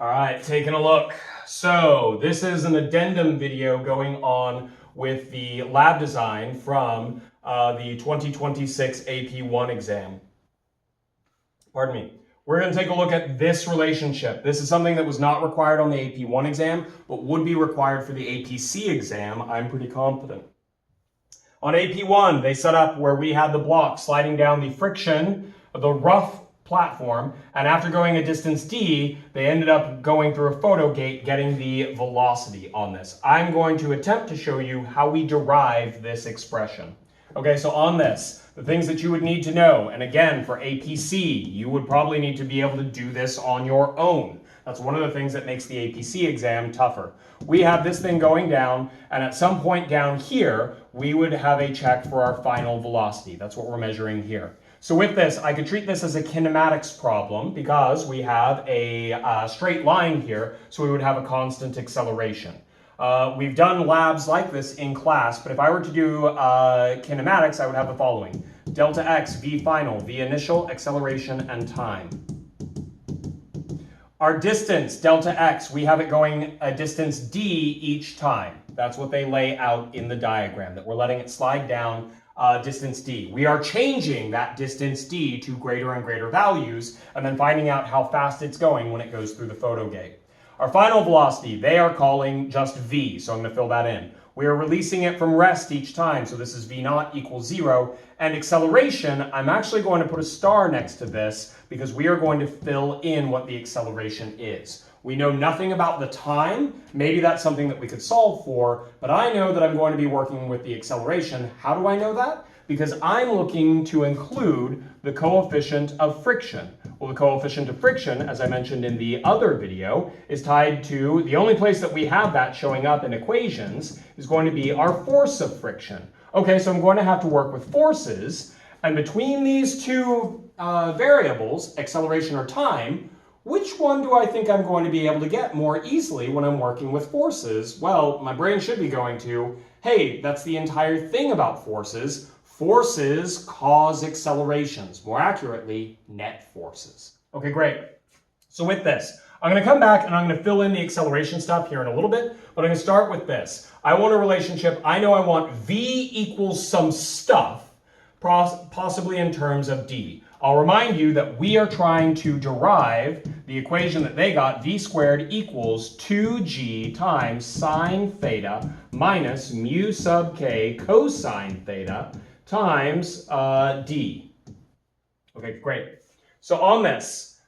All right, taking a look. So this is an addendum video going on with the lab design from the 2026 AP1 exam. Pardon me. We're going to take a look at this relationship. This is something that was not required on the AP1 exam, but would be required for the APC exam. I'm pretty confident. On AP1, they set up where we had the block sliding down the friction of the rough platform, and after going a distance d, they ended up going through a photo gate, getting the velocity on this. I'm going to attempt to show you how we derive this expression. Okay, so on this, the things that you would need to know, and again, for APC, you would probably need to be able to do this on your own. That's one of the things that makes the APC exam tougher. We have this thing going down, and at some point down here, we would have a check for our final velocity. That's what we're measuring here. So with this, I could treat this as a kinematics problem because we have a straight line here, so we would have a constant acceleration. We've done labs like this in class, but if I were to do kinematics, I would have the following. Delta x, v final, v initial, acceleration, and time. Our distance, delta x, we have it going a distance d each time. That's what they lay out in the diagram, that we're letting it slide down distance d. We are changing that distance d to greater and greater values, and then finding out how fast it's going when it goes through the photo gate. Our final velocity, they are calling just v, so I'm going to fill that in. We are releasing it from rest each time, so this is v naught equals 0. And acceleration, I'm actually going to put a star next to this because we are going to fill in what the acceleration is. We know nothing about the time. Maybe that's something that we could solve for, but I know that I'm going to be working with the acceleration. How do I know that? Because I'm looking to include the coefficient of friction. Well, the coefficient of friction, as I mentioned in the other video, is tied to, the only place that we have that showing up in equations is going to be our force of friction. Okay, so I'm going to have to work with forces, and between these two variables, acceleration or time, which one do I think I'm going to be able to get more easily when I'm working with forces? Well, my brain should be going to, hey, that's the entire thing about forces. Forces cause accelerations, more accurately, net forces. Okay, great. So with this, I'm going to come back and I'm going to fill in the acceleration stuff here in a little bit, but I'm going to start with this. I want a relationship. I know I want v equals some stuff, possibly in terms of d. I'll remind you that we are trying to derive the equation that they got, v squared equals 2g times sine theta minus mu sub k cosine theta times d. Okay, great. So on this,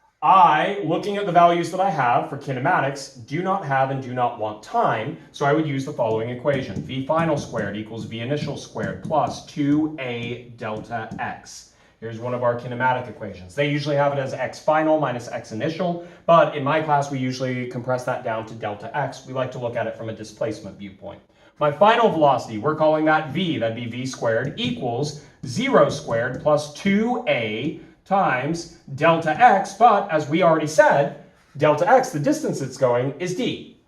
looking at the values that I have for kinematics, do not have and do not want time, so I would use the following equation. V final squared equals V initial squared plus 2a delta x. Here's one of our kinematic equations. They usually have it as x final minus x initial, but in my class we usually compress that down to delta x. We like to look at it from a displacement viewpoint. My final velocity, we're calling that v, that'd be v squared, equals 0 squared plus 2a times delta x, but as we already said, delta x, the distance it's going, is d.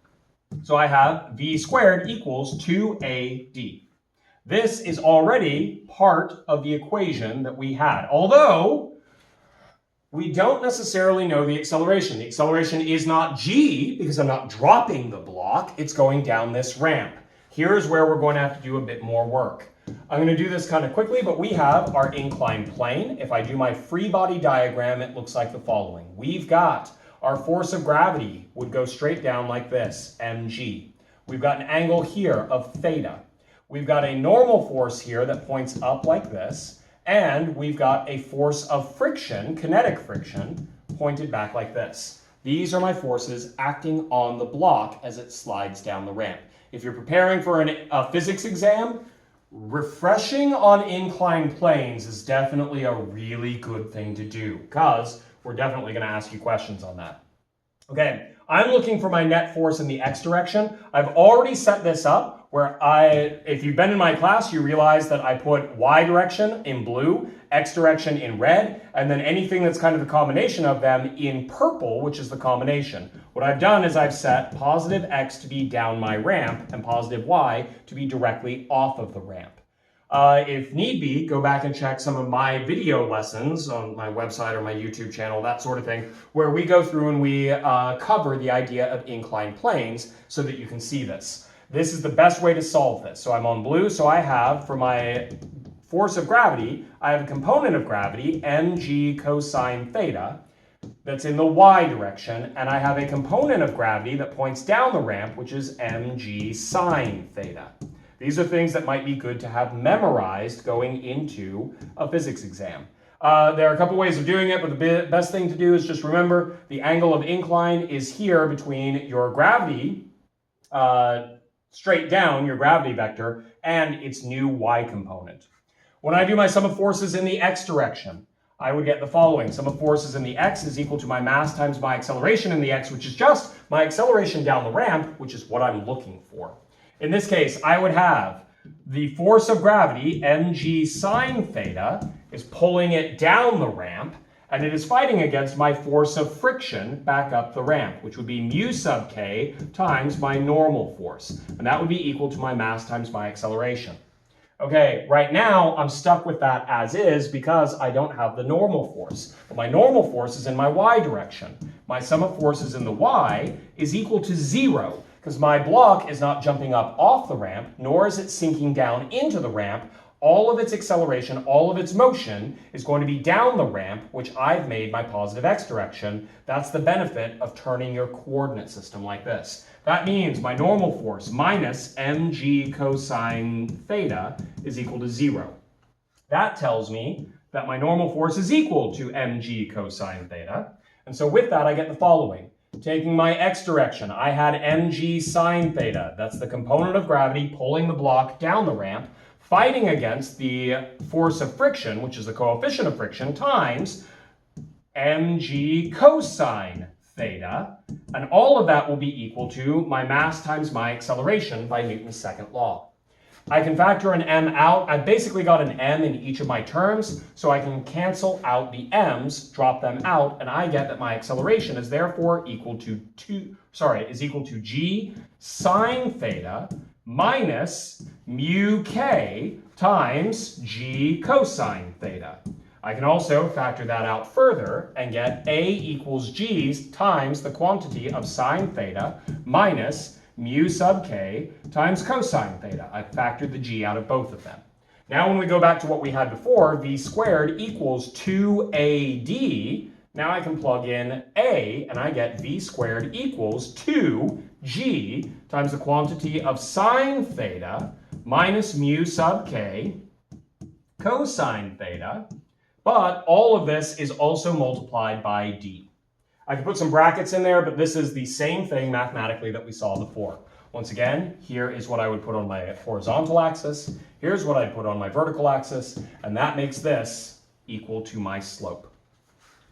So I have v squared equals 2ad. This is already part of the equation that we had, although we don't necessarily know the acceleration. The acceleration is not g because I'm not dropping the block, it's going down this ramp. Here's where we're going to have to do a bit more work. I'm going to do this kind of quickly, but we have our inclined plane. If I do my free body diagram, it looks like the following. We've got our force of gravity would go straight down like this, mg. We've got an angle here of theta. We've got a normal force here that points up like this, and we've got a force of friction, kinetic friction, pointed back like this. These are my forces acting on the block as it slides down the ramp. If you're preparing for a physics exam, refreshing on inclined planes is definitely a really good thing to do because we're definitely going to ask you questions on that. Okay, I'm looking for my net force in the x direction. I've already set this up where if you've been in my class, you realize that I put y direction in blue, x direction in red, and then anything that's kind of the combination of them in purple, which is the combination. What I've done is I've set positive x to be down my ramp and positive y to be directly off of the ramp. If need be, go back and check some of my video lessons on my website or my YouTube channel, that sort of thing, where we go through and we cover the idea of inclined planes so that you can see this. This is the best way to solve this. So I'm on blue, so I have, for my force of gravity, I have a component of gravity, mg cosine theta, that's in the y direction, and I have a component of gravity that points down the ramp, which is mg sine theta. These are things that might be good to have memorized going into a physics exam. There are a couple ways of doing it, but the best thing to do is just remember the angle of incline is here between your gravity, straight down, your gravity vector, and its new y component. When I do my sum of forces in the x direction, I would get the following. Sum of forces in the x is equal to my mass times my acceleration in the x, which is just my acceleration down the ramp, which is what I'm looking for. In this case, I would have the force of gravity, mg sine theta, is pulling it down the ramp, and it is fighting against my force of friction back up the ramp, which would be mu sub k times my normal force. And that would be equal to my mass times my acceleration. Okay, right now I'm stuck with that as is because I don't have the normal force. But my normal force is in my y direction. My sum of forces in the y is equal to 0 because my block is not jumping up off the ramp, nor is it sinking down into the ramp. All of its acceleration, all of its motion is going to be down the ramp, which I've made my positive x direction. That's the benefit of turning your coordinate system like this. That means my normal force minus mg cosine theta is equal to 0. That tells me that my normal force is equal to mg cosine theta. And so with that, I get the following. Taking my x direction, I had mg sine theta. That's the component of gravity pulling the block down the ramp, fighting against the force of friction, which is the coefficient of friction, times mg cosine theta. And all of that will be equal to my mass times my acceleration by Newton's second law. I can factor an m out. I've basically got an m in each of my terms, so I can cancel out the m's, drop them out, and I get that my acceleration is therefore equal to g sine theta minus mu k times g cosine theta. I can also factor that out further and get a equals g times the quantity of sine theta minus mu sub k times cosine theta. I factored the g out of both of them. Now when we go back to what we had before, v squared equals 2ad. Now I can plug in a, and I get v squared equals 2g times the quantity of sine theta minus mu sub k cosine theta. But all of this is also multiplied by d. I could put some brackets in there, but this is the same thing mathematically that we saw before. Once again, here is what I would put on my horizontal axis. Here's what I'd put on my vertical axis, and that makes this equal to my slope.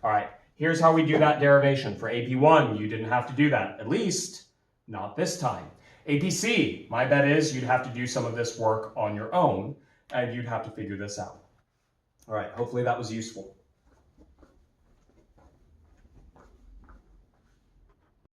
All right, here's how we do that derivation. For AP1, you didn't have to do that, at least not this time. APC, my bet is you'd have to do some of this work on your own, and you'd have to figure this out. All right, hopefully that was useful.